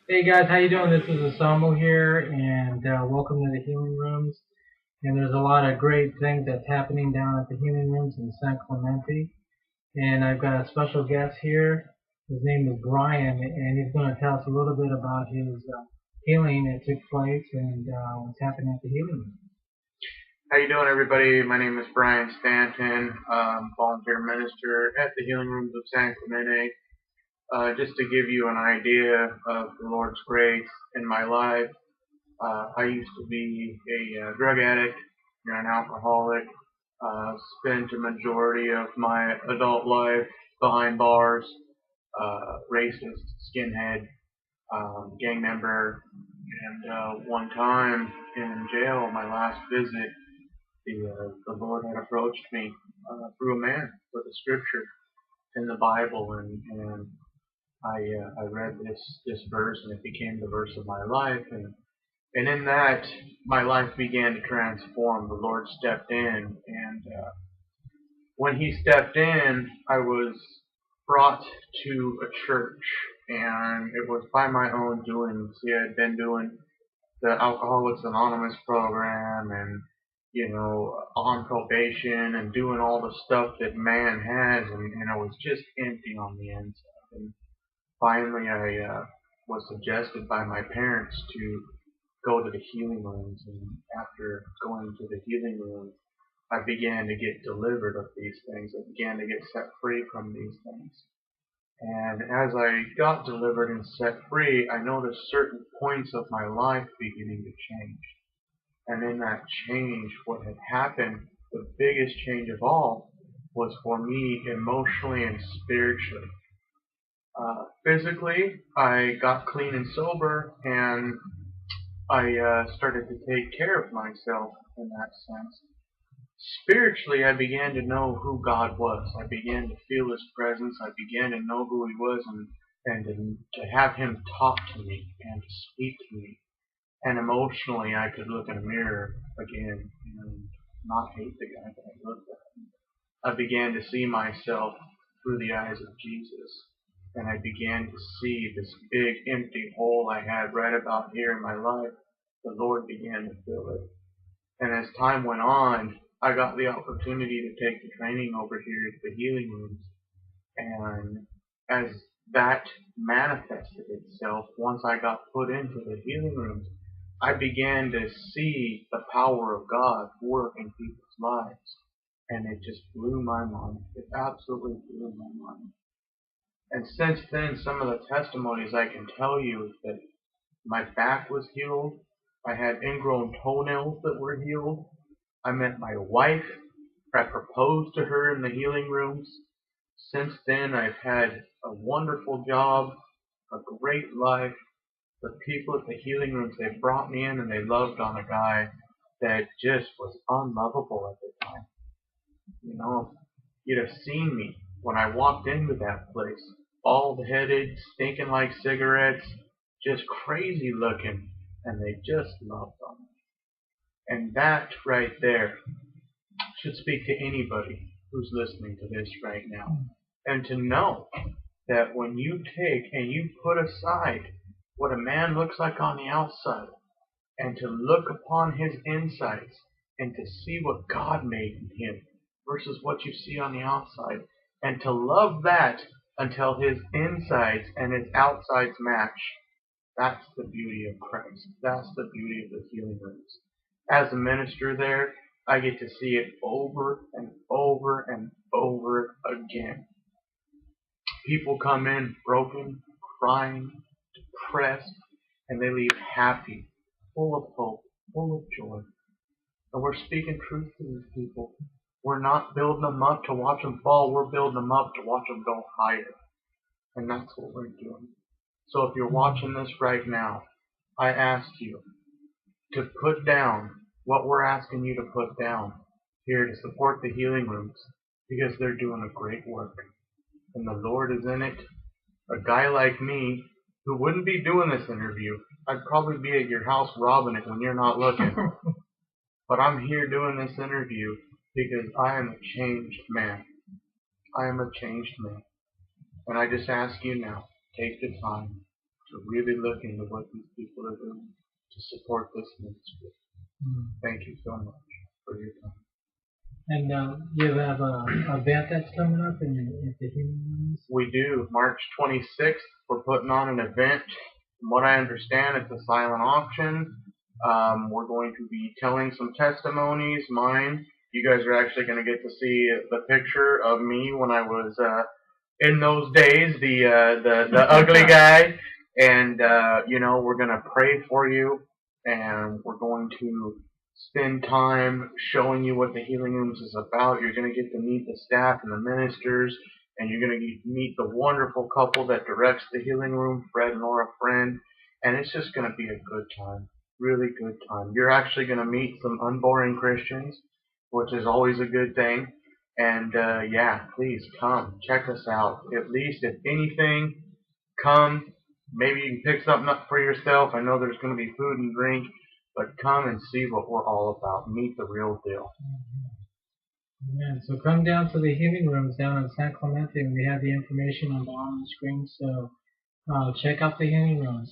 Hey guys, how you doing? This is Asamo here, and welcome to the Healing Rooms. And there's a lot of great things that's happening down at the Healing Rooms in San Clemente. And I've got a special guest here. His name is Bryan, and he's going to tell us a little bit about his healing that took place and what's happening at the Healing Rooms. How you doing, everybody? My name is Bryan Stanton, volunteer minister at the Healing Rooms of San Clemente. Just to give you an idea of the Lord's grace in my life, I used to be a drug addict and an alcoholic. Spent a majority of my adult life behind bars, racist, skinhead, gang member, and one time in jail, my last visit, the Lord had approached me through a man with a scripture in the Bible, and I read this verse, and it became the verse of my life, and in that my life began to transform. The Lord stepped in, and when He stepped in, I was brought to a church, and it was by my own doing. See, I had been doing the Alcoholics Anonymous program and, on probation and doing all the stuff that man has, and I was just empty on the inside. And finally, I was suggested by my parents to go to the healing rooms, and after going to the healing rooms, I began to get delivered of these things. I began to get set free from these things. And as I got delivered and set free, I noticed certain points of my life beginning to change. And in that change, what had happened, the biggest change of all, was for me emotionally and spiritually. Physically, I got clean and sober, and I started to take care of myself in that sense. Spiritually, I began to know who God was. I began to feel His presence. I began to know who He was, and to have Him talk to me and to speak to me. And emotionally, I could look in a mirror again and not hate the guy that I looked at. I began to see myself through the eyes of Jesus. And I began to see this big empty hole I had right about here in my life. The Lord began to fill it. And as time went on, I got the opportunity to take the training over here at the healing rooms. And as that manifested itself, once I got put into the healing rooms, I began to see the power of God work in people's lives. And it just blew my mind. It absolutely blew my mind. And since then, some of the testimonies I can tell you is that my back was healed. I had ingrown toenails that were healed. I met my wife. I proposed to her in the healing rooms. Since then, I've had a wonderful job, a great life. The people at the healing rooms, they brought me in and they loved on a guy that just was unlovable at the time. You know, you'd have seen me when I walked into that place, bald headed, stinking like cigarettes, just crazy looking, and they just loved on me. And that right there should speak to anybody who's listening to this right now. And to know that when you take and you put aside what a man looks like on the outside and to look upon his insides and to see what God made in him versus what you see on the outside and to love that until his insides and his outsides match, that's the beauty of Christ. That's the beauty of the healing rooms. As a minister there, I get to see it over and over and over again. People come in broken, crying, depressed, and they leave happy, full of hope, full of joy. And we're speaking truth to these people. We're not building them up to watch them fall. We're building them up to watch them go higher. And that's what we're doing. So if you're watching this right now, I ask you to put down what we're asking you to put down here to support the healing rooms because they're doing a great work. And the Lord is in it. A guy like me who wouldn't be doing this interview, I'd probably be at your house robbing it when you're not looking. But I'm here doing this interview because I am a changed man. I am a changed man. And I just ask you now, take the time to really look into what these people are doing to support this ministry. Thank you so much for your time. And you have a event that's coming up at the Human Rooms? We do. March 26th, we're putting on an event. From what I understand, it's a silent auction. We're going to be telling some testimonies. Mine. You guys are actually going to get to see the picture of me when I was in those days, the ugly guy. And we're going to pray for you, and we're going to spend time showing you what the Healing Rooms is about. You're going to get to meet the staff and the ministers, and you're going to meet the wonderful couple that directs the Healing Room, Fred and Laura Friend, and it's just going to be a good time, really good time. You're actually going to meet some unboring Christians, which is always a good thing, and yeah, please come, check us out. At least, if anything, come. Maybe you can pick something up for yourself. I know there's going to be food and drink, but come and see what we're all about. Meet the real deal. Amen. So come down to the Healing Rooms down in San Clemente, and we have the information on the screen. So check out the Healing Rooms.